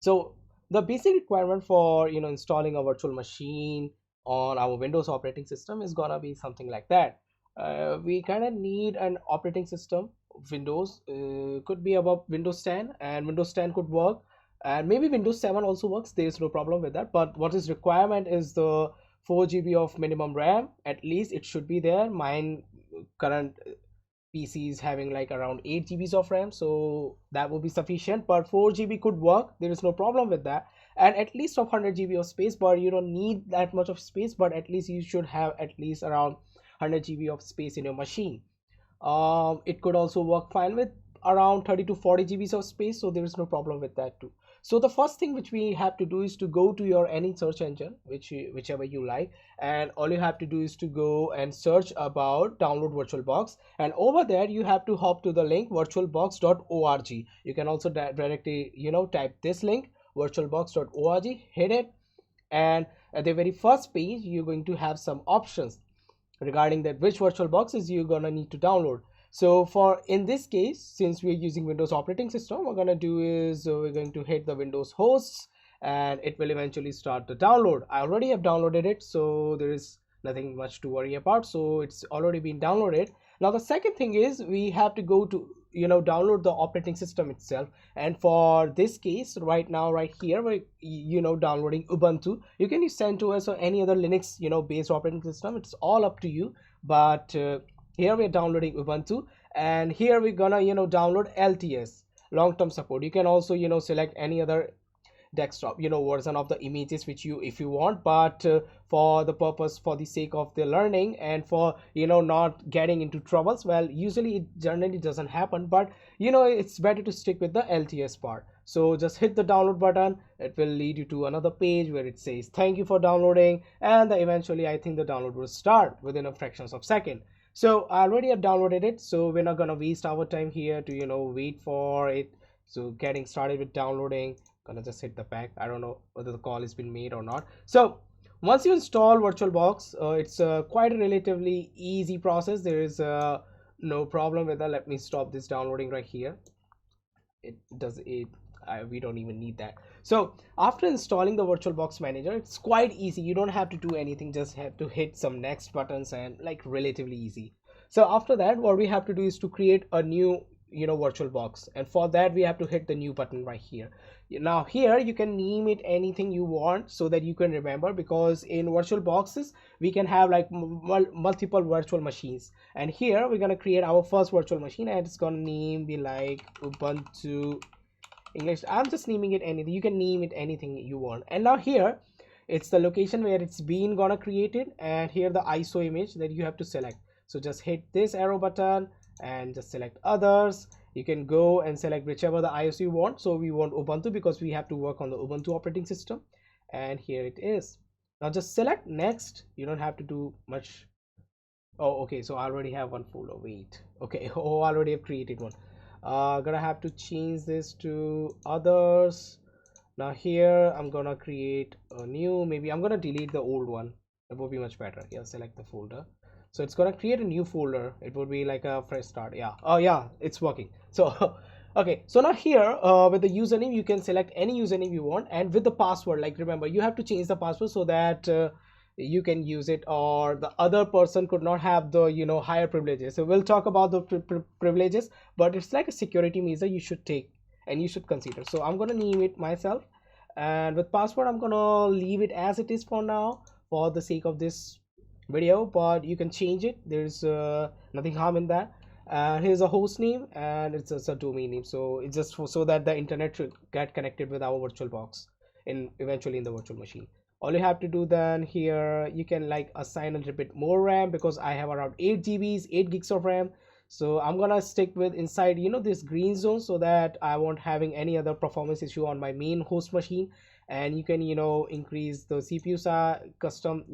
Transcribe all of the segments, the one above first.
So the basic requirement for installing a virtual machine on our Windows operating system is gonna be something like that. We kind of need an operating system. Windows could be above Windows 10, and Windows 10 could work, and maybe Windows 7 also works. There's no problem with that. But what is requirement is the 4 GB of minimum RAM. At least it should be there. Mine current PC is having like around 8 GBs of RAM, so that will be sufficient. But 4 GB could work. There is no problem with that. And at least of 100 GB of space, but you don't need that much of space. But at least you should have at least around 100 GB of space in your machine. It could also work fine with around 30 to 40 GBs of space, so there is no problem with that too. So the first thing which we have to do is to go to your any search engine whichever you like, and all you have to do is to go and search about download VirtualBox, and over there you have to hop to the link virtualbox.org. You can also directly type this link virtualbox.org, hit it, and at the very first page you're going to have some options regarding that which virtual boxes you're gonna need to download. So for in this case, since we're using Windows operating system, what we're gonna do is we're going to hit the Windows hosts, and it will eventually start the download. I already have downloaded it, so there is nothing much to worry about. So it's already been downloaded. Now the second thing is we have to go to download the operating system itself, and for this case right now right here we're downloading Ubuntu. You can use CentOS or any other Linux based operating system, it's all up to you. But here we're downloading Ubuntu, and here we're gonna download LTS, long-term support. You can also select any other desktop version of the images which you if you want, but for the purpose, for the sake of the learning and for not getting into troubles, well, usually it generally doesn't happen, but it's better to stick with the LTS part. So just hit the download button. It will lead you to another page where it says thank you for downloading, and eventually I think the download will start within a fractions of second. So I already have downloaded it, so we're not gonna waste our time here to wait for it. So getting started with downloading, gonna just hit the back. I don't know whether the call has been made or not. So once you install VirtualBox, it's quite a relatively easy process. There is no problem with that. Let me stop this downloading right here. It does it. We don't even need that. So after installing the VirtualBox manager, it's quite easy. You don't have to do anything, just have to hit some next buttons, and like relatively easy. So after that, what we have to do is to create a new VirtualBox, and for that we have to hit the new button right here. Now here you can name it anything you want so that you can remember, because in virtual boxes we can have like multiple virtual machines, and here we're going to create our first virtual machine, and it's going to name be like Ubuntu English. I'm just naming it anything. You can name it anything you want. And now here it's the location where it's been gonna created, and here the ISO image that you have to select. So just hit this arrow button and just select others. You can go and select whichever the ISO you want. So we want Ubuntu because we have to work on the Ubuntu operating system, and here it is. Now just select next. You don't have to do much. Oh, okay, so I already have one folder. Wait, okay. Oh, I already have created one. Gonna have to change this to others. Now here I'm gonna create a new, maybe I'm gonna delete the old one. It will be much better. Yeah, select the folder. So it's gonna create a new folder. It would be like a fresh start. Yeah, oh yeah, it's working. So okay, so now here with the username, you can select any username you want, and with the password, like remember you have to change the password so that you can use it, or the other person could not have the higher privileges. So we'll talk about the privileges, but it's like a security measure you should take and you should consider. So I'm gonna name it myself, and with password I'm gonna leave it as it is for now for the sake of this video, but you can change it. There's nothing harm in that. Here's a host name, and it's a domain name, so it's just so that the internet should get connected with our virtual box in eventually in the virtual machine. All you have to do then here, you can like assign a little bit more RAM, because I have around 8 GBs 8 gigs of RAM. So I'm gonna stick with inside this green zone, so that I won't having any other performance issue on my main host machine. And you can increase the CPUs custom.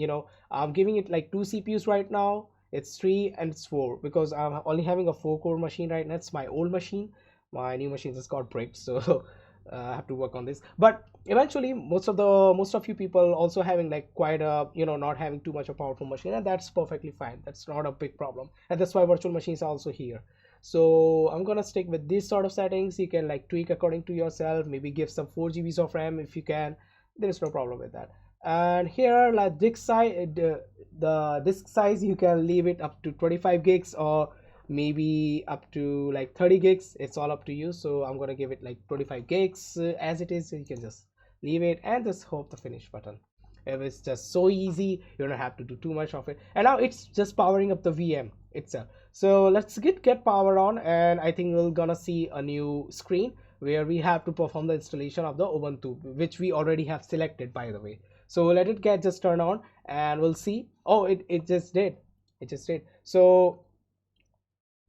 I'm giving it like 2 CPUs right now. It's 3 and it's 4 because I'm only having a 4-core machine right now. It's my old machine. My new machine just got bricked, so I have to work on this. But eventually most of you people also having like quite a not having too much of a powerful machine, and that's perfectly fine. That's not a big problem, and that's why virtual machines are also here. So I'm gonna stick with this sort of settings. You can like tweak according to yourself, maybe give some 4 GBs of RAM if you can. There is no problem with that. And here like disk size, the disk size, you can leave it up to 25 gigs or maybe up to like 30 gigs. It's all up to you. So I'm gonna give it like 25 gigs as it is. So you can just leave it and just hope the finish button. It was just so easy, you don't have to do too much of it. And now it's just powering up the VM itself. So let's get power on, and I think we're gonna see a new screen where we have to perform the installation of the Ubuntu, which we already have selected, by the way. So let it get just turned on and we'll see. Oh, it just did. It just did. So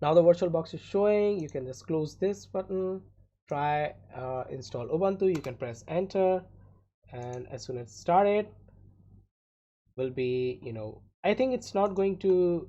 now the VirtualBox is showing. You can just close this button, try install Ubuntu. You can press enter, and as soon as it's started, will be, I think it's not going to,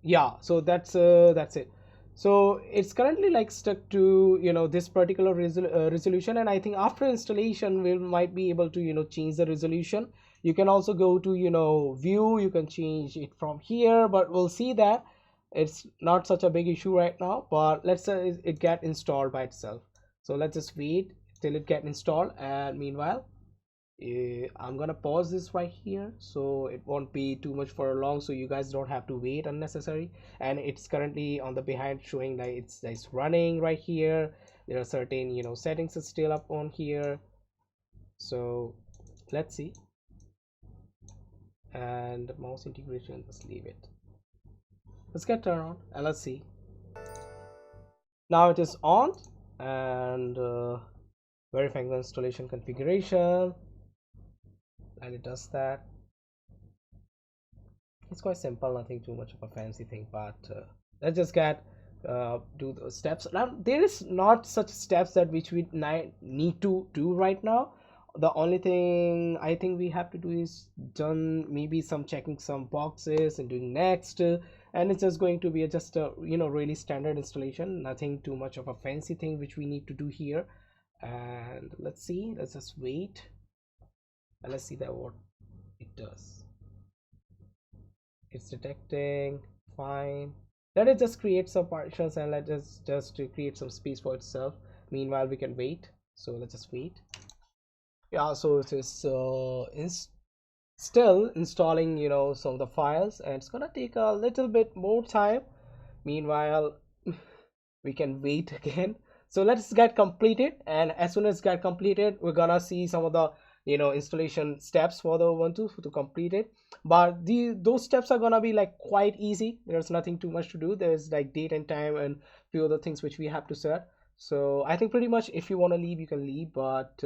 yeah. So that's it. So it's currently like stuck to this particular resolution, and I think after installation we might be able to change the resolution. You can also go to view, you can change it from here, but we'll see that it's not such a big issue right now. But let's say it get installed by itself. So let's just wait till it get installed, and meanwhile I'm gonna pause this right here so it won't be too much for long, so you guys don't have to wait unnecessary. And it's currently on the behind showing that it's running right here. There are certain settings are still up on here. So let's see. And mouse integration, just leave it. Let's get turned on and let's see. Now it is on, and verifying the installation configuration, and it does that. It's quite simple, nothing too much of a fancy thing, but let's just get do the steps. Now there is not such steps that which we need to do right now. The only thing I think we have to do is done maybe some checking some boxes and doing next, and it's just going to be just a really standard installation, nothing too much of a fancy thing which we need to do here. And let's see, let's just wait and let's see that what it does. It's detecting, fine. Let it just create some partitions and let us just to create some space for itself. Meanwhile we can wait, so let's just wait. Yeah, so it is still installing some of the files, and it's gonna take a little bit more time. Meanwhile we can wait again. So let's get completed, and as soon as get completed we're gonna see some of the installation steps for the Ubuntu to complete it. But those steps are gonna be like quite easy. There's nothing too much to do. There's like date and time and few other things which we have to set. So I think pretty much if you want to leave you can leave, but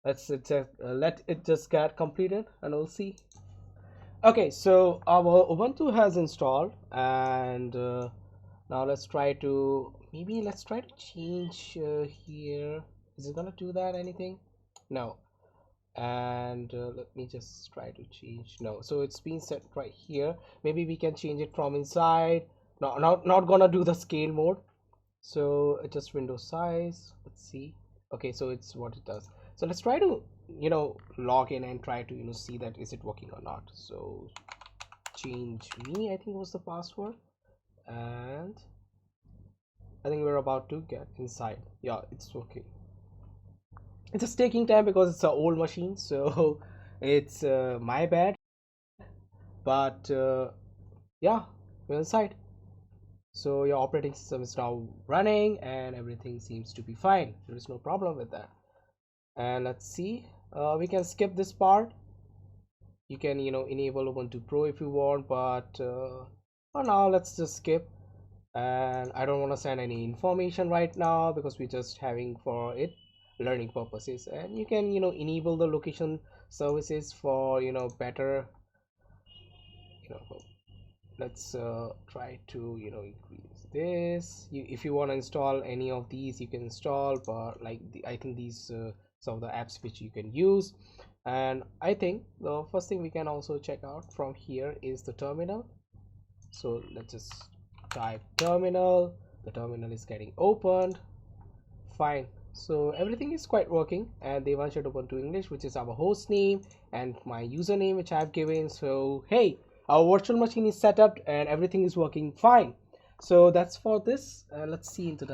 let it just get completed and we'll see. Okay, so our Ubuntu has installed, and now let's try to change here. Is it gonna do that anything? No. And let me just try to change. No, so it's been set right here. Maybe we can change it from inside. No, not gonna do the scale mode. So just window size, let's see. Okay, so it's what it does. So let's try to log in and try to see that is it working or not. So change me, I think was the password, and I think we're about to get inside. Yeah, it's working. It's just taking time because it's an old machine, so it's my bad, but yeah, we're inside. So your operating system is now running and everything seems to be fine. There is no problem with that. And let's see, we can skip this part. You can enable Ubuntu Pro if you want, but for now let's just skip. And I don't want to send any information right now because we're just having for it learning purposes. And you can enable the location services for better let's try to increase this. If you want to install any of these you can install, but like I think these some of the apps which you can use. And I think the first thing we can also check out from here is the terminal. So let's just type terminal. The terminal is getting opened. Fine. So everything is quite working, and they want you to Ubuntu English, which is our host name, and my username which I've given. So hey, our virtual machine is set up and everything is working fine. So that's for this. Let's see into the next